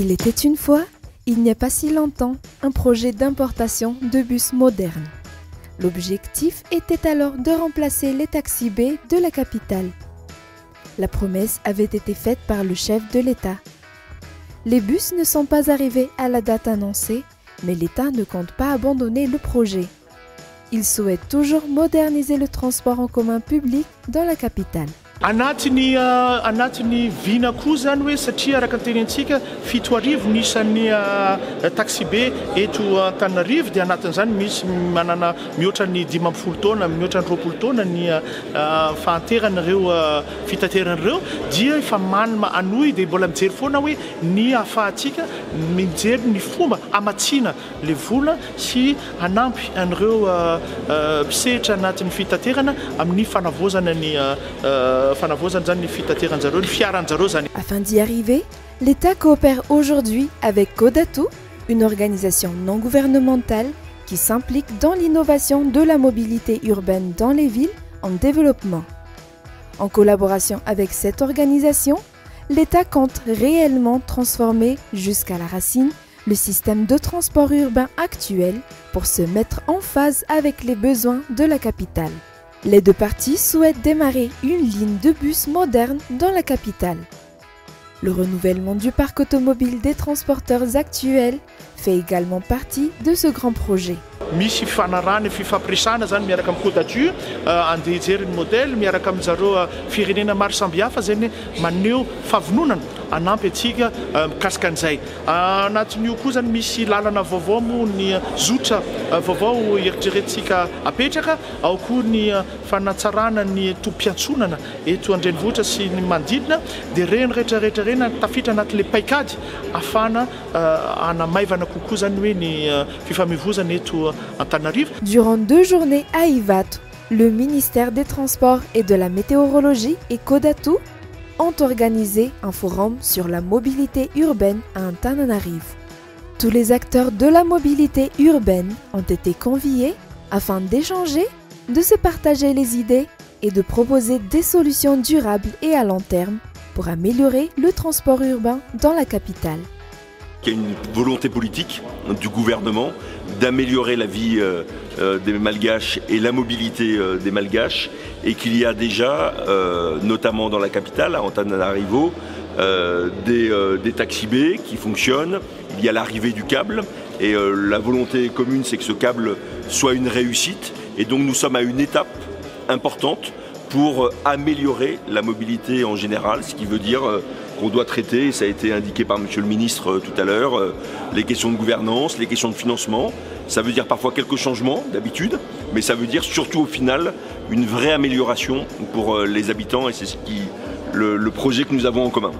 Il était une fois, il n'y a pas si longtemps, un projet d'importation de bus modernes. L'objectif était alors de remplacer les taxis B de la capitale. La promesse avait été faite par le chef de l'État. Les bus ne sont pas arrivés à la date annoncée, mais l'État ne compte pas abandonner le projet. Il souhaite toujours moderniser le transport en commun public dans la capitale. Anatiny vina koa zany hoe satria araka ny tenentsika 7 arivo nisan'ny taxi B eto Antananarivo dia anatin'izany misy manana mihoatra ny 12 taona mihoatra ny 20 taona ny fahanteran'ireo fitateran'ireo dia efa manana anohy dia mbola mijery foana hoe ny ahafahantsika mijery ny fomba amatsiana le vola sy hanampy an'ireo mpisehatra anatin'ny fitaterana amin'ny fanavozana ny Afin d'y arriver, l'État coopère aujourd'hui avec Kodatu, une organisation non gouvernementale qui s'implique dans l'innovation de la mobilité urbaine dans les villes en développement. En collaboration avec cette organisation, l'État compte réellement transformer jusqu'à la racine le système de transport urbain actuel pour se mettre en phase avec les besoins de la capitale. Les deux parties souhaitent démarrer une ligne de bus moderne dans la capitale. Le renouvellement du parc automobile des transporteurs actuels fait également partie de ce grand projet. Misy fanarahana fifampiresana zany miaraka amin'ny Kodatu andeha hijery ny modèle miaraka amin'izareo firenena maro samihafa zany maneho fahavononana hanampy antsika mikasika an'izay. Anatin'io koa zany misy lalana vaovao moa ny zotra vaovao eritreretintsika apetraka, ao koa ny fanatsarana ny tompiantsonana eto Andrenivohitra sy ny manodidina dia reny rehetrarehetra reny tafiditra anatin'ilay paikady ahafahana hanamaivana kokoa zany hoe ny fifamoivoizana eto Antananarivo. Durant 2 journées à Ivato, le ministère des Transports et de la Météorologie et Kodatu ont organisé un forum sur la mobilité urbaine à Antananarivo. Tous les acteurs de la mobilité urbaine ont été conviés afin d'échanger, de se partager les idées et de proposer des solutions durables et à long terme pour améliorer le transport urbain dans la capitale. Il y a une volonté politique du gouvernement d'améliorer la vie des Malgaches et la mobilité des Malgaches et qu'il y a déjà, notamment dans la capitale, à Antananarivo, des taxis B qui fonctionnent. Il y a l'arrivée du câble et la volonté commune c'est que ce câble soit une réussite et donc nous sommes à une étape importante pour améliorer la mobilité en général, ce qui veut dire qu'on doit traiter, et ça a été indiqué par Monsieur le Ministre tout à l'heure, les questions de gouvernance, les questions de financement. Ça veut dire parfois quelques changements d'habitude, mais ça veut dire surtout au final une vraie amélioration pour les habitants et c'est le projet que nous avons en commun.